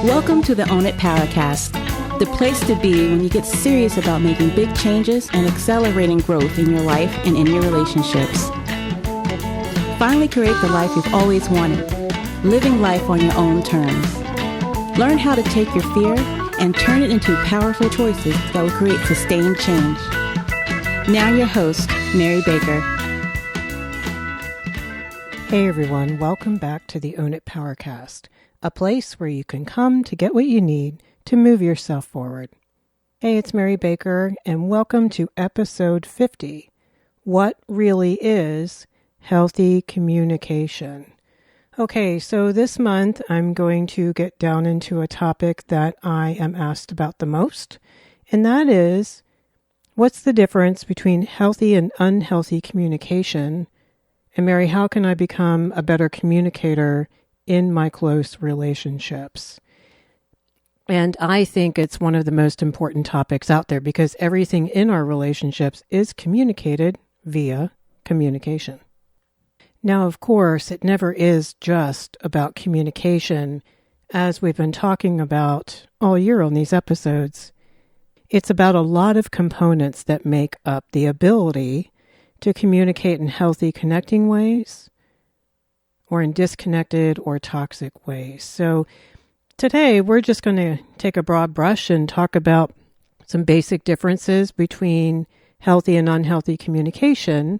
Welcome to the Own It Powercast, the place to be when you get serious about making big changes and accelerating growth in your life and in your relationships. Finally create the life you've always wanted, living life on your own terms. Learn how to take your fear and turn it into powerful choices that will create sustained change. Now your host, Mary Baker. Hey everyone, welcome back to the Own It Powercast, a place where you can come to get what you need to move yourself forward. Hey, it's Mary Baker, and welcome to episode 50. What really is healthy communication? Okay, so this month I'm going to get down into a topic that I am asked about the most, and that is, what's the difference between healthy and unhealthy communication? And Mary, how can I become a better communicator in my close relationships? And I think it's one of the most important topics out there because everything in our relationships is communicated via communication. Now, of course, it never is just about communication, as we've been talking about all year on these episodes. It's about a lot of components that make up the ability to communicate in healthy, connecting ways or in disconnected or toxic ways. So today we're just going to take a broad brush and talk about some basic differences between healthy and unhealthy communication.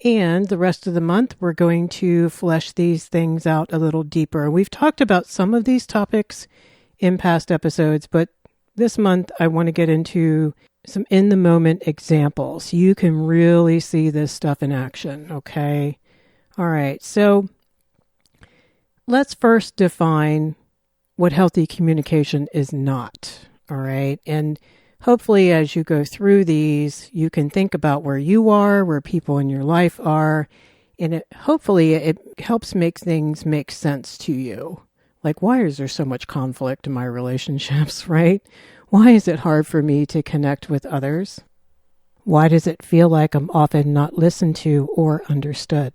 And the rest of the month, we're going to flesh these things out a little deeper. We've talked about some of these topics in past episodes, but this month I want to get into some in-the-moment examples. You can really see this stuff in action, okay? All right, so let's first define what healthy communication is not, all right? And hopefully as you go through these, you can think about where you are, where people in your life are, and hopefully it helps make things make sense to you. Like, why is there so much conflict in my relationships, right? Why is it hard for me to connect with others? Why does it feel like I'm often not listened to or understood?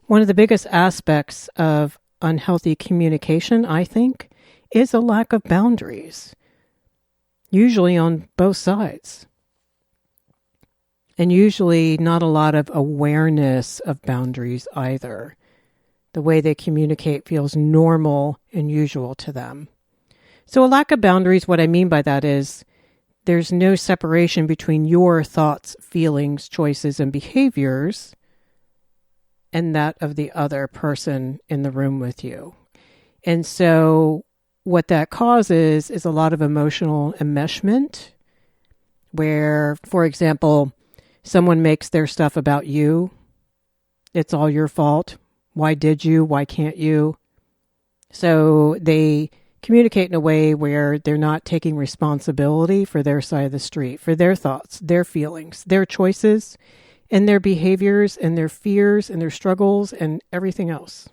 One of the biggest aspects of unhealthy communication, I think, is a lack of boundaries, usually on both sides. And usually not a lot of awareness of boundaries either. The way they communicate feels normal and usual to them. So a lack of boundaries, what I mean by that is there's no separation between your thoughts, feelings, choices, and behaviors and that of the other person in the room with you. And so what that causes is a lot of emotional enmeshment where, for example, someone makes their stuff about you. It's all your fault. Why did you? Why can't you? So they communicate in a way where they're not taking responsibility for their side of the street, for their thoughts, their feelings, their choices, and their behaviors, and their fears, and their struggles, and everything else.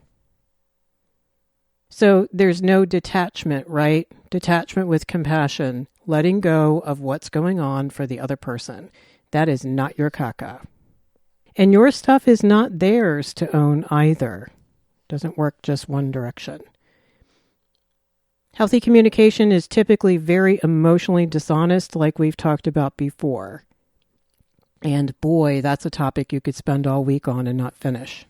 So there's no detachment, right? Detachment with compassion, letting go of what's going on for the other person. That is not your caca. And your stuff is not theirs to own either. Doesn't work just one direction. Healthy communication is typically very emotionally dishonest, like we've talked about before. And boy, that's a topic you could spend all week on and not finish.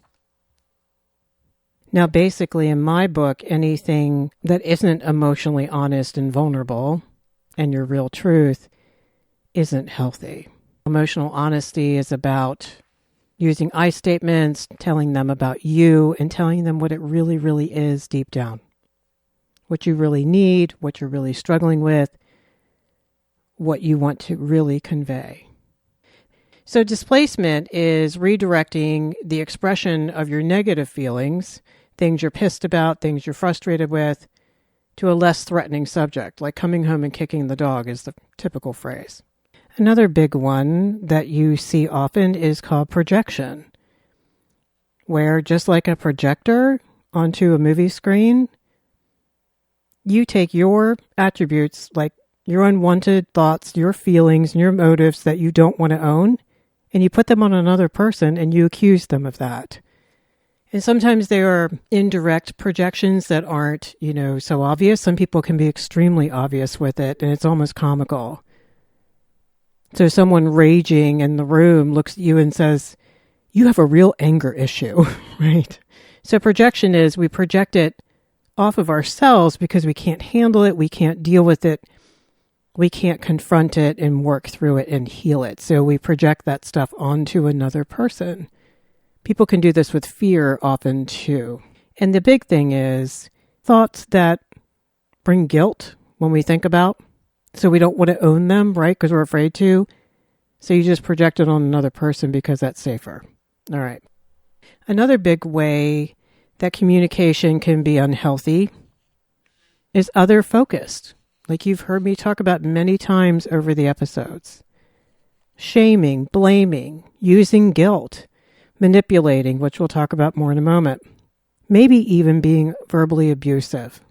Now, basically, in my book, anything that isn't emotionally honest and vulnerable and your real truth isn't healthy. Emotional honesty is about using I statements, telling them about you, and telling them what it really, really is deep down. What you really need, what you're really struggling with, what you want to really convey. So displacement is redirecting the expression of your negative feelings, things you're pissed about, things you're frustrated with, to a less threatening subject, like coming home and kicking the dog is the typical phrase. Another big one that you see often is called projection, where just like a projector onto a movie screen, you take your attributes, like your unwanted thoughts, your feelings, and your motives that you don't want to own, and you put them on another person and you accuse them of that. And sometimes there are indirect projections that aren't, so obvious. Some people can be extremely obvious with it, and it's almost comical. So someone raging in the room looks at you and says, you have a real anger issue, right? So projection is we project it off of ourselves because we can't handle it, we can't deal with it, we can't confront it and work through it and heal it. So we project that stuff onto another person. People can do this with fear often too. And the big thing is thoughts that bring guilt when we think about. So we don't want to own them, right? Because we're afraid to. So you just project it on another person because that's safer. All right. Another big way that communication can be unhealthy is other focused. Like you've heard me talk about many times over the episodes. Shaming, blaming, using guilt, manipulating, which we'll talk about more in a moment. Maybe even being verbally abusive.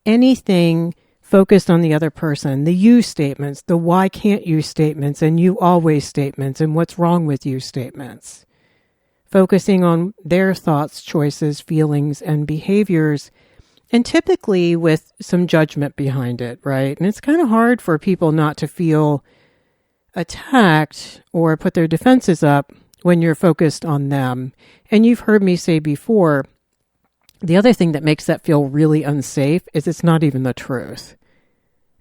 Anything focused on the other person, the you statements, the why can't you statements, and you always statements, and what's wrong with you statements. Focusing on their thoughts, choices, feelings, and behaviors, and typically with some judgment behind it, right? And it's kind of hard for people not to feel attacked or put their defenses up when you're focused on them. And you've heard me say before, the other thing that makes that feel really unsafe is it's not even the truth.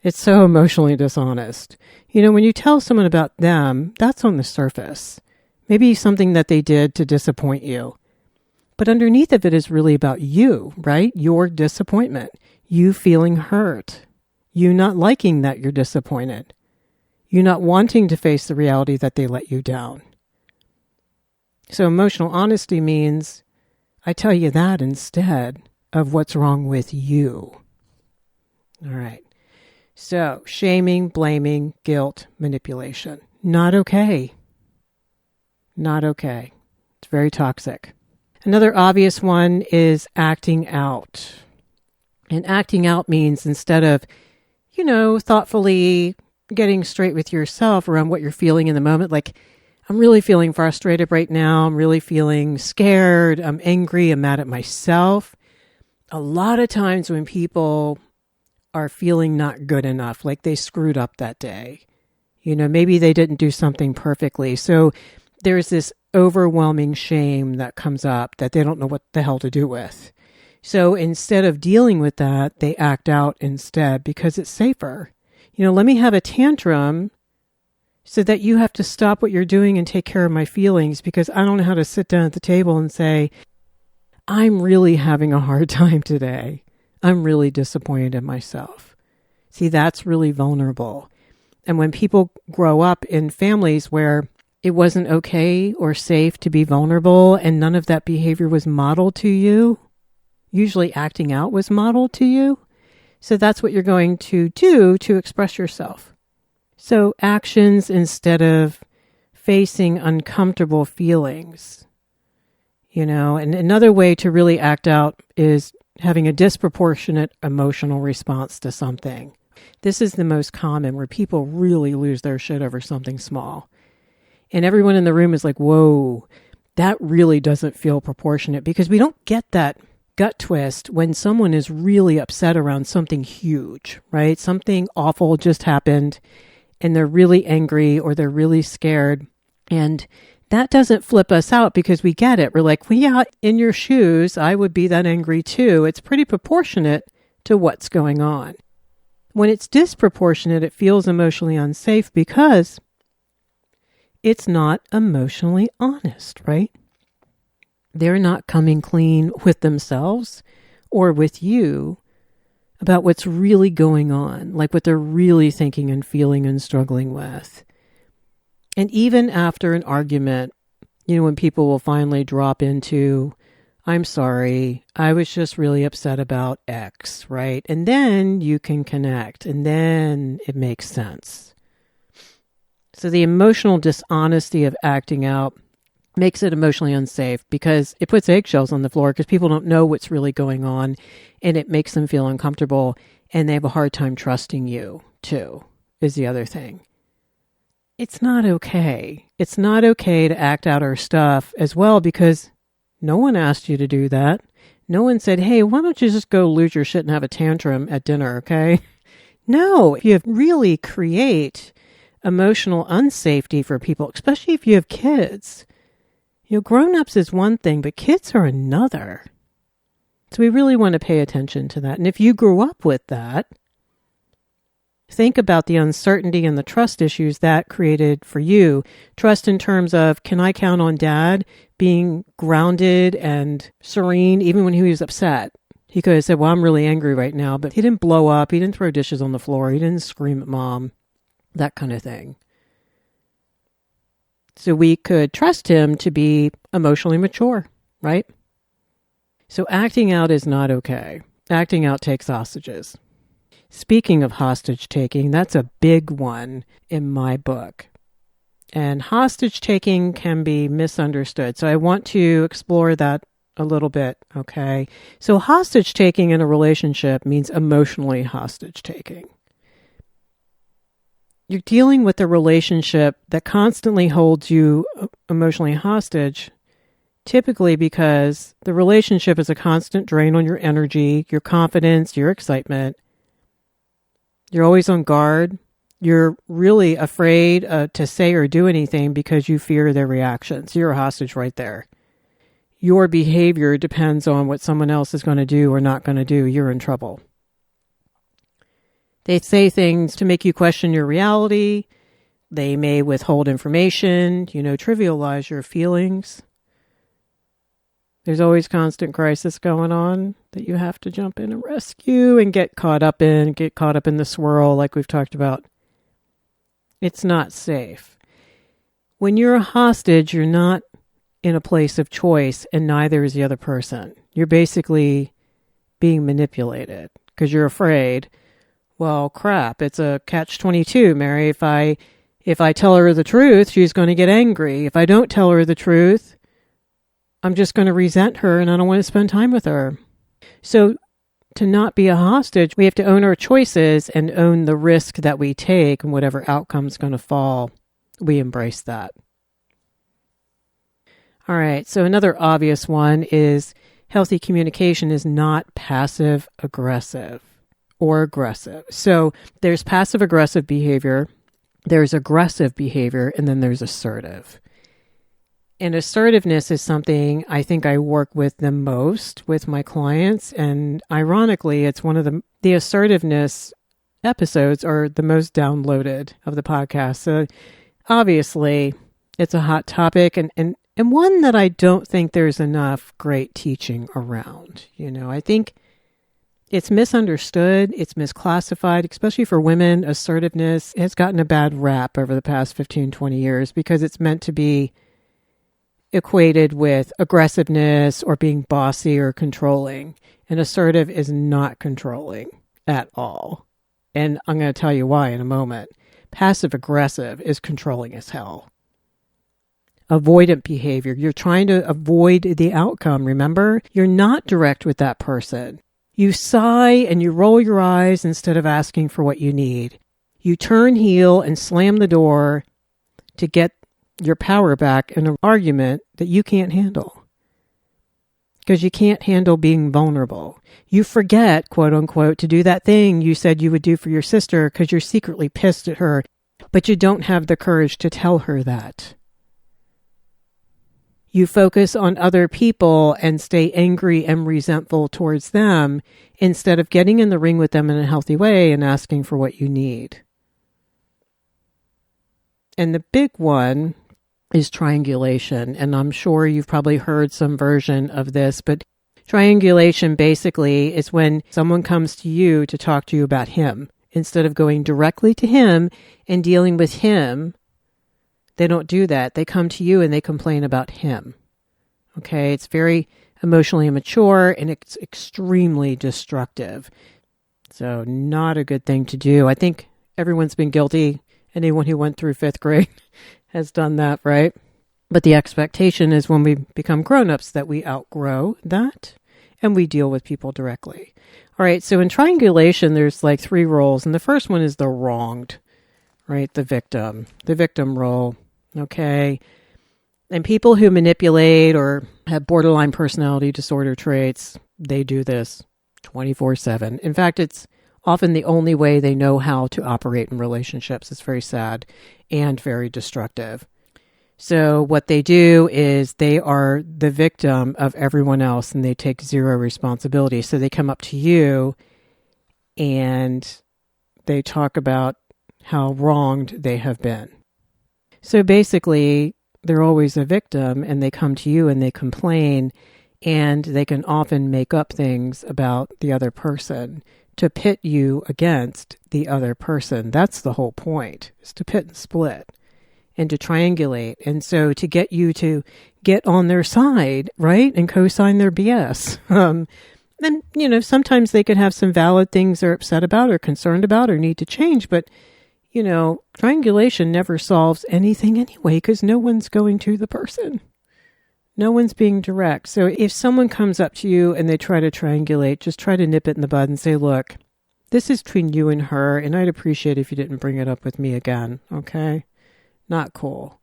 It's so emotionally dishonest. When you tell someone about them, that's on the surface. Maybe something that they did to disappoint you. But underneath of it is really about you, right? Your disappointment. You feeling hurt. You not liking that you're disappointed. You not wanting to face the reality that they let you down. So emotional honesty means I tell you that instead of what's wrong with you. All right. So shaming, blaming, guilt, manipulation. Not okay. Not okay. It's very toxic. Another obvious one is acting out. And acting out means instead of, thoughtfully getting straight with yourself around what you're feeling in the moment, like, I'm really feeling frustrated right now. I'm really feeling scared. I'm angry. I'm mad at myself. A lot of times when people are feeling not good enough, like they screwed up that day, maybe they didn't do something perfectly. So there's this overwhelming shame that comes up that they don't know what the hell to do with. So instead of dealing with that, they act out instead because it's safer. Let me have a tantrum so that you have to stop what you're doing and take care of my feelings because I don't know how to sit down at the table and say, I'm really having a hard time today. I'm really disappointed in myself. See, that's really vulnerable. And when people grow up in families where it wasn't okay or safe to be vulnerable and none of that behavior was modeled to you, usually acting out was modeled to you. So that's what you're going to do to express yourself. So actions instead of facing uncomfortable feelings, and another way to really act out is having a disproportionate emotional response to something. This is the most common where people really lose their shit over something small. And everyone in the room is like, whoa, that really doesn't feel proportionate because we don't get that gut twist when someone is really upset around something huge, right? Something awful just happened and they're really angry or they're really scared. And that doesn't flip us out because we get it. We're like, well, yeah, in your shoes, I would be that angry too. It's pretty proportionate to what's going on. When it's disproportionate, it feels emotionally unsafe because it's not emotionally honest, right? They're not coming clean with themselves or with you about what's really going on, like what they're really thinking and feeling and struggling with. And even after an argument, when people will finally drop into, I'm sorry, I was just really upset about X, right? And then you can connect and then it makes sense. So the emotional dishonesty of acting out makes it emotionally unsafe because it puts eggshells on the floor because people don't know what's really going on and it makes them feel uncomfortable and they have a hard time trusting you too, is the other thing. It's not okay. It's not okay to act out our stuff as well because No one asked you to do that. No one said, hey, why don't you just go lose your shit and have a tantrum at dinner, okay? No, you really create emotional unsafety for people, especially if you have kids. Grown-ups is one thing, but kids are another. So we really want to pay attention to that. And if you grew up with that, think about the uncertainty and the trust issues that created for you. Trust in terms of, can I count on dad being grounded and serene even when he was upset? He could have said, well, I'm really angry right now, but he didn't blow up. He didn't throw dishes on the floor. He didn't scream at mom, that kind of thing. So we could trust him to be emotionally mature, right? So acting out is not okay. Acting out takes hostages. Speaking of hostage taking, that's a big one in my book. And hostage taking can be misunderstood. So I want to explore that a little bit, okay? So hostage taking in a relationship means emotionally hostage taking. You're dealing with a relationship that constantly holds you emotionally hostage, typically because the relationship is a constant drain on your energy, your confidence, your excitement. You're always on guard. You're really afraid to say or do anything because you fear their reactions. You're a hostage right there. Your behavior depends on what someone else is going to do or not going to do. You're in trouble. They say things to make you question your reality. They may withhold information, trivialize your feelings. There's always constant crisis going on that you have to jump in and rescue and get caught up in the swirl like we've talked about. It's not safe. When you're a hostage, you're not in a place of choice, and neither is the other person. You're basically being manipulated because you're afraid. Well, crap, it's a catch-22, Mary. If I tell her the truth, she's going to get angry. If I don't tell her the truth, I'm just going to resent her and I don't want to spend time with her. So to not be a hostage, we have to own our choices and own the risk that we take, and whatever outcome's going to fall, we embrace that. All right, so another obvious one is healthy communication is not passive-aggressive or aggressive. So there's passive-aggressive behavior, there's aggressive behavior, and then there's assertive. And assertiveness is something I think I work with the most with my clients. And ironically, it's one of the assertiveness episodes are the most downloaded of the podcast. So obviously, it's a hot topic and one that I don't think there's enough great teaching around. I think it's misunderstood, it's misclassified, especially for women. Assertiveness has gotten a bad rap over the past 15, 20 years because it's meant to be equated with aggressiveness or being bossy or controlling. And assertive is not controlling at all. And I'm going to tell you why in a moment. Passive-aggressive is controlling as hell. Avoidant behavior. You're trying to avoid the outcome, remember? You're not direct with that person. You sigh and you roll your eyes instead of asking for what you need. You turn heel and slam the door to get your power back in an argument that you can't handle. Because you can't handle being vulnerable. You forget, quote unquote, to do that thing you said you would do for your sister because you're secretly pissed at her, but you don't have the courage to tell her that. You focus on other people and stay angry and resentful towards them instead of getting in the ring with them in a healthy way and asking for what you need. And the big one is triangulation. And I'm sure you've probably heard some version of this, but triangulation basically is when someone comes to you to talk to you about him. Instead of going directly to him and dealing with him, they don't do that. They come to you and they complain about him. Okay, it's very emotionally immature and it's extremely destructive. So not a good thing to do. I think everyone's been guilty. Anyone who went through 5th grade has done that, right? But the expectation is when we become grown-ups that we outgrow that and we deal with people directly. All right, so in triangulation, there's like 3 roles. And the first one is the wronged, right? The victim role, okay? And people who manipulate or have borderline personality disorder traits, they do this 24/7. In fact, it's often the only way they know how to operate in relationships. It's very sad and very destructive. So what they do is they are the victim of everyone else and they take zero responsibility. So they come up to you and they talk about how wronged they have been. So basically, they're always a victim and they come to you and they complain, and they can often make up things about the other person to pit you against the other person. That's the whole point, is to pit and split and to triangulate. And so to get you to get on their side, right, and co-sign their BS. And, sometimes they could have some valid things they're upset about or concerned about or need to change, but triangulation never solves anything anyway because no one's going to the person. No one's being direct. So if someone comes up to you and they try to triangulate, just try to nip it in the bud and say, look, this is between you and her, and I'd appreciate if you didn't bring it up with me again, okay? Not cool.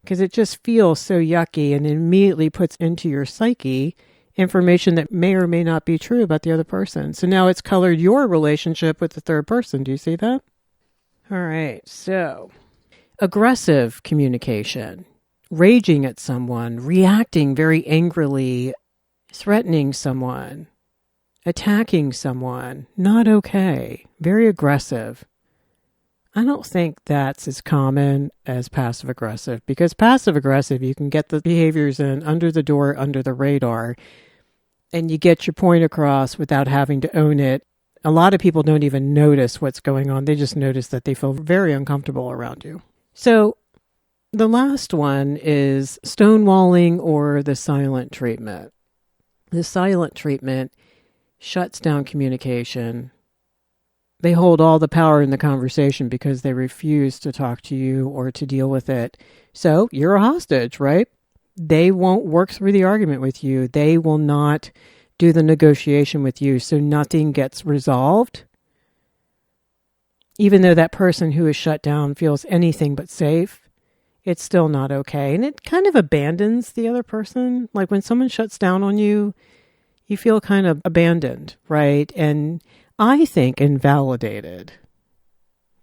Because it just feels so yucky and immediately puts into your psyche information that may or may not be true about the other person. So now it's colored your relationship with the third person. Do you see that? All right, so aggressive communication, raging at someone, reacting very angrily, threatening someone, attacking someone, not okay, very aggressive. I don't think that's as common as passive aggressive, because passive aggressive, you can get the behaviors in under the door, under the radar, and you get your point across without having to own it. A lot of people don't even notice what's going on. They just notice that they feel very uncomfortable around you. So the last one is stonewalling or the silent treatment. The silent treatment shuts down communication. They hold all the power in the conversation because they refuse to talk to you or to deal with it. So you're a hostage, right? They won't work through the argument with you. They will not do the negotiation with you, so nothing gets resolved. Even though that person who is shut down feels anything but safe, it's still not okay. And it kind of abandons the other person. Like when someone shuts down on you, you feel kind of abandoned, right? And I think invalidated.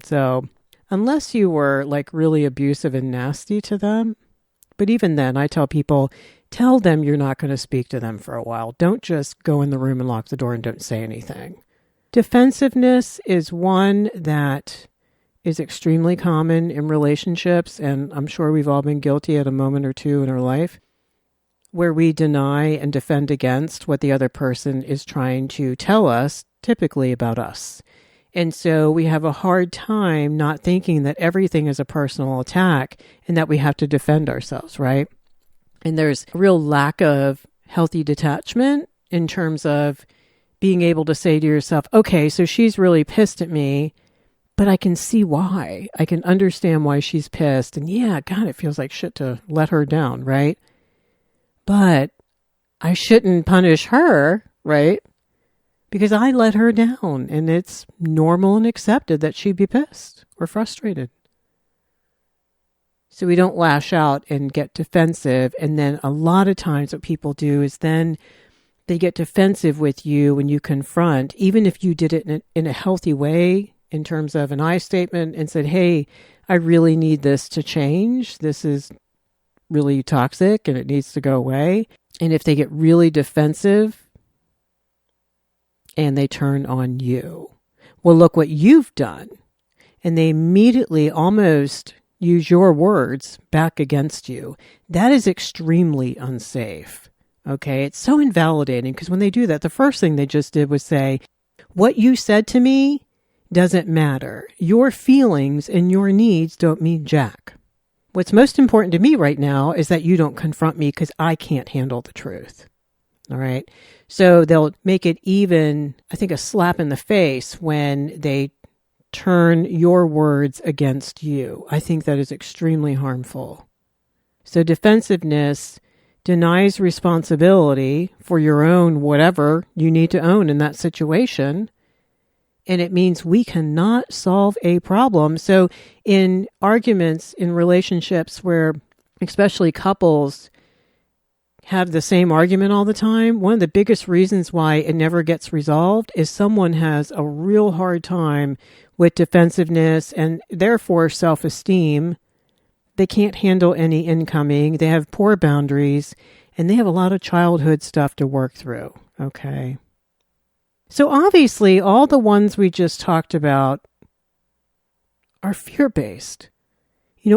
So unless you were like really abusive and nasty to them, but even then I tell people, tell them you're not going to speak to them for a while. Don't just go in the room and lock the door and don't say anything. Defensiveness is one that is extremely common in relationships, and I'm sure we've all been guilty at a moment or two in our life, where we deny and defend against what the other person is trying to tell us, typically about us. And so we have a hard time not thinking that everything is a personal attack and that we have to defend ourselves, right? And there's a real lack of healthy detachment in terms of being able to say to yourself, okay, so she's really pissed at me, but I can see why. I can understand why she's pissed. And yeah, God, it feels like shit to let her down, right? But I shouldn't punish her, right? Because I let her down, and it's normal and accepted that she'd be pissed or frustrated. So we don't lash out and get defensive. And then a lot of times what people do is then they get defensive with you when you confront, even if you did it in a healthy way in terms of an I statement and said, hey, I really need this to change. This is really toxic and it needs to go away. And if they get really defensive and they turn on you, well, look what you've done. And they immediately almost use your words back against you. That is extremely unsafe. Okay, it's so invalidating because when they do that, the first thing they just did was say, what you said to me doesn't matter. Your feelings and your needs don't mean jack. What's most important to me right now is that you don't confront me because I can't handle the truth. All right. So they'll make it even, I think, a slap in the face when they turn your words against you. I think that is extremely harmful. So defensiveness denies responsibility for your own whatever you need to own in that situation. And it means we cannot solve a problem. So in arguments, in relationships where especially couples, have the same argument all the time, one of the biggest reasons why it never gets resolved is someone has a real hard time with defensiveness and therefore self-esteem. They can't handle any incoming. They have poor boundaries, and they have a lot of childhood stuff to work through. Okay. So obviously, all the ones we just talked about are fear-based.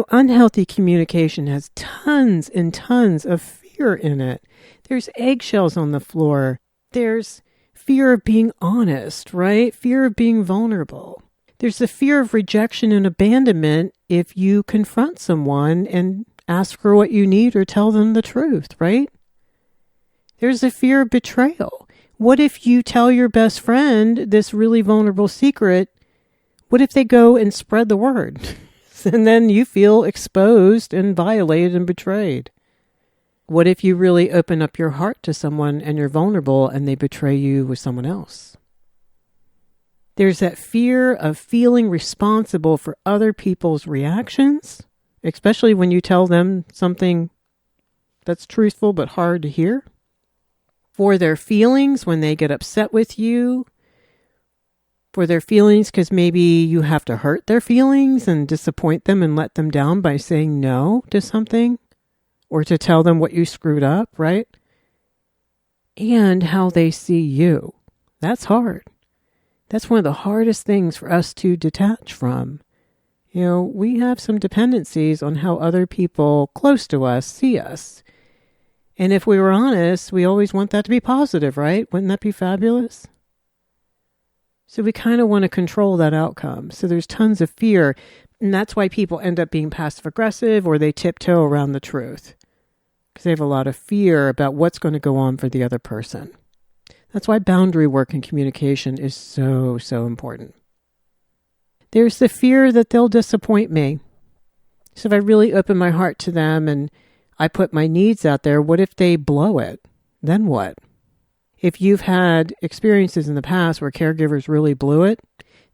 Unhealthy communication has tons and tons of fear in it. There's eggshells on the floor. There's fear of being honest, right? Fear of being vulnerable. There's the fear of rejection and abandonment if you confront someone and ask for what you need or tell them the truth, right? There's the fear of betrayal. What if you tell your best friend this really vulnerable secret? What if they go and spread the word? And then you feel exposed and violated and betrayed. What if you really open up your heart to someone and you're vulnerable and they betray you with someone else? There's that fear of feeling responsible for other people's reactions, especially when you tell them something that's truthful but hard to hear. For their feelings when they get upset with you. For their feelings because maybe you have to hurt their feelings and disappoint them and let them down by saying no to something or to tell them what you screwed up, right? And how they see you. That's hard. That's one of the hardest things for us to detach from. We have some dependencies on how other people close to us see us. And if we were honest, we always want that to be positive, right? Wouldn't that be fabulous? So we kind of want to control that outcome. So there's tons of fear. And that's why people end up being passive aggressive or they tiptoe around the truth. Because they have a lot of fear about what's going to go on for the other person. That's why boundary work and communication is so, so important. There's the fear that they'll disappoint me. So if I really open my heart to them and I put my needs out there, what if they blow it? Then what? If you've had experiences in the past where caregivers really blew it,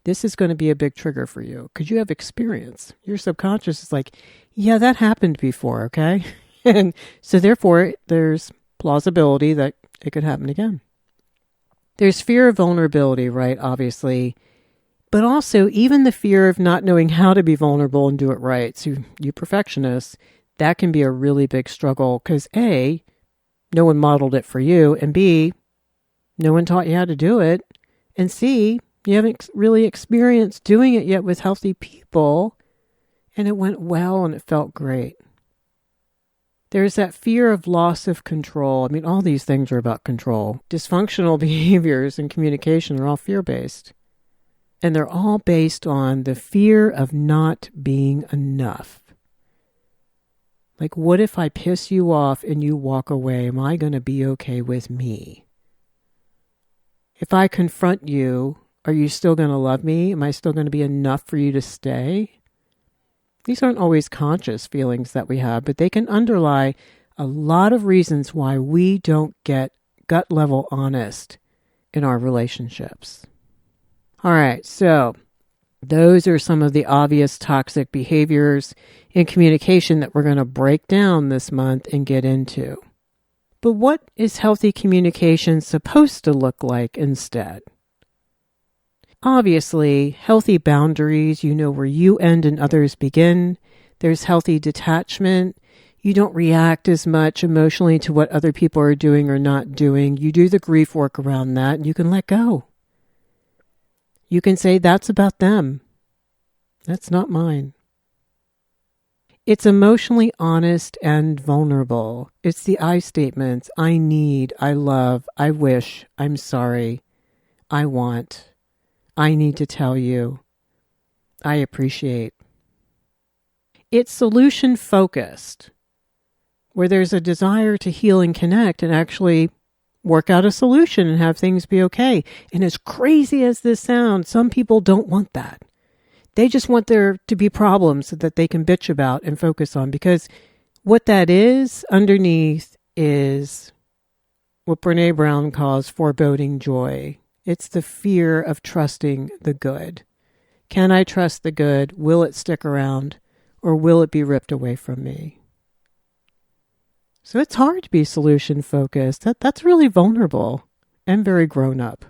this is going to be a big trigger for you because you have experience. Your subconscious is like, yeah, that happened before, okay? And so therefore, there's plausibility that it could happen again. There's fear of vulnerability, right, obviously, but also even the fear of not knowing how to be vulnerable and do it right. So you perfectionists, that can be a really big struggle because A, no one modeled it for you, and B, no one taught you how to do it. And C, you haven't really experienced doing it yet with healthy people. And it went well and it felt great. There's that fear of loss of control. All these things are about control. Dysfunctional behaviors and communication are all fear-based. And they're all based on the fear of not being enough. Like, what if I piss you off and you walk away? Am I going to be okay with me? If I confront you, are you still going to love me? Am I still going to be enough for you to stay? These aren't always conscious feelings that we have, but they can underlie a lot of reasons why we don't get gut level honest in our relationships. All right, so those are some of the obvious toxic behaviors in communication that we're going to break down this month and get into. But what is healthy communication supposed to look like instead? Obviously, healthy boundaries, where you end and others begin. There's healthy detachment. You don't react as much emotionally to what other people are doing or not doing. You do the grief work around that and you can let go. You can say, that's about them. That's not mine. It's emotionally honest and vulnerable. It's the I statements. I need, I love, I wish, I'm sorry, I want, I need to tell you, I appreciate. It's solution focused, where there's a desire to heal and connect and actually work out a solution and have things be okay. And as crazy as this sounds, some people don't want that. They just want there to be problems that they can bitch about and focus on, because what that is underneath is what Brene Brown calls foreboding joy. It's the fear of trusting the good. Can I trust the good? Will it stick around? Or will it be ripped away from me? So it's hard to be solution focused. That's really vulnerable and very grown up.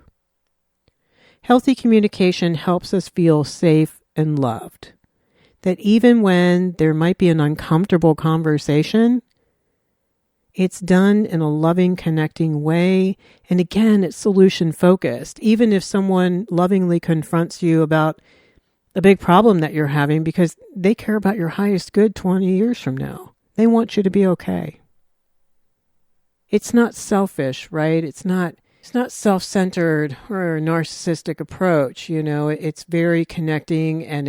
Healthy communication helps us feel safe and loved. That even when there might be an uncomfortable conversation, it's done in a loving, connecting way. And again, it's solution focused. Even if someone lovingly confronts you about a big problem that you're having, because they care about your highest good 20 years from now. They want you to be okay. It's not selfish, right? It's not self-centered or a narcissistic approach. It's very connecting, and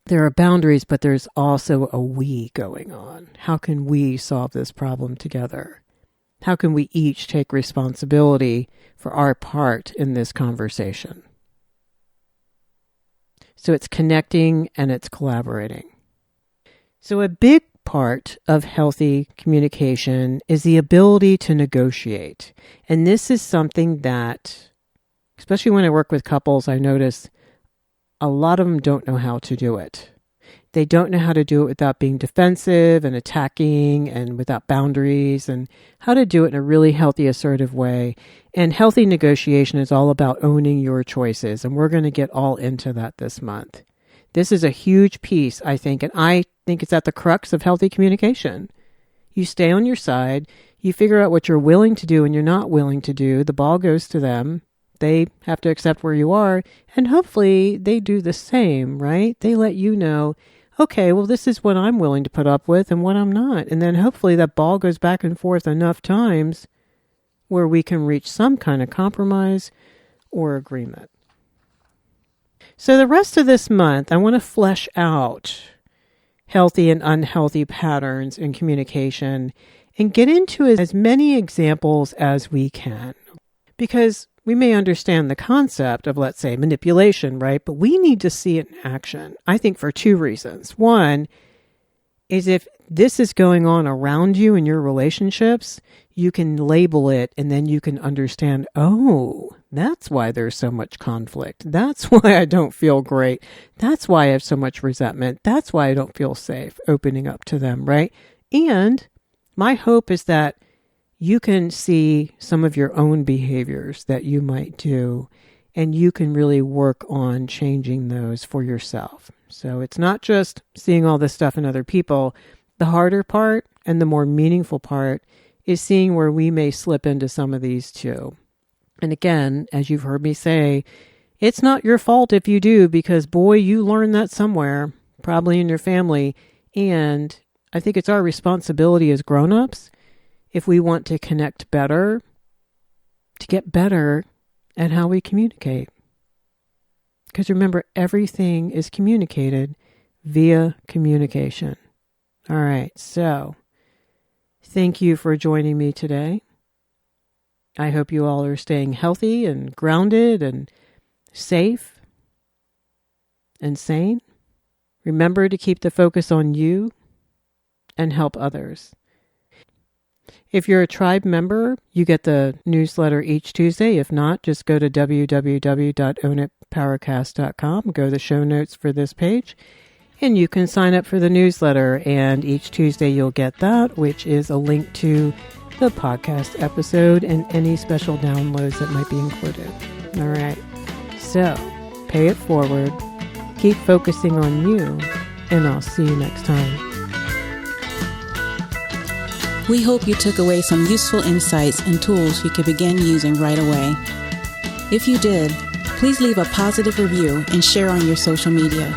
there are boundaries, but there's also a we going on. How can we solve this problem together? How can we each take responsibility for our part in this conversation? So it's connecting and it's collaborating. So a big part of healthy communication is the ability to negotiate. And this is something that, especially when I work with couples, I notice a lot of them don't know how to do it. They don't know how to do it without being defensive and attacking and without boundaries, and how to do it in a really healthy, assertive way. And healthy negotiation is all about owning your choices. And we're going to get all into that this month. This is a huge piece, I think, and I think it's at the crux of healthy communication. You stay on your side. You figure out what you're willing to do and you're not willing to do. The ball goes to them. They have to accept where you are. And hopefully they do the same, right? They let you know, okay, well, this is what I'm willing to put up with and what I'm not. And then hopefully that ball goes back and forth enough times where we can reach some kind of compromise or agreement. So the rest of this month, I want to flesh out healthy and unhealthy patterns in communication and get into as many examples as we can. Because we may understand the concept of, let's say, manipulation, right? But we need to see it in action, I think, for two reasons. One is if this is going on around you in your relationships, you can label it and then you can understand, oh, that's why there's so much conflict. That's why I don't feel great. That's why I have so much resentment. That's why I don't feel safe opening up to them, right? And my hope is that you can see some of your own behaviors that you might do, and you can really work on changing those for yourself. So it's not just seeing all this stuff in other people. The harder part and the more meaningful part is seeing where we may slip into some of these too. And again, as you've heard me say, it's not your fault if you do, because boy, you learned that somewhere, probably in your family. And I think it's our responsibility as grown-ups, if we want to connect better, to get better at how we communicate. Because remember, everything is communicated via communication. All right, so thank you for joining me today. I hope you all are staying healthy and grounded and safe and sane. Remember to keep the focus on you and help others. If you're a tribe member, you get the newsletter each Tuesday. If not, just go to www.ownitpowercast.com, go to the show notes for this page, and you can sign up for the newsletter. And each Tuesday you'll get that, which is a link to the podcast episode and any special downloads that might be included. All right. So, pay it forward, keep focusing on you, and I'll see you next time. We hope you took away some useful insights and tools you could begin using right away. If you did, please leave a positive review and share on your social media.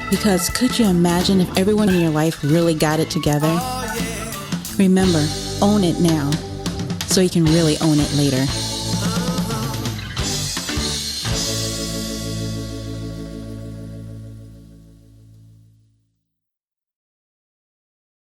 Because could you imagine if everyone in your life really got it together? Remember, own it now, so you can really own it later.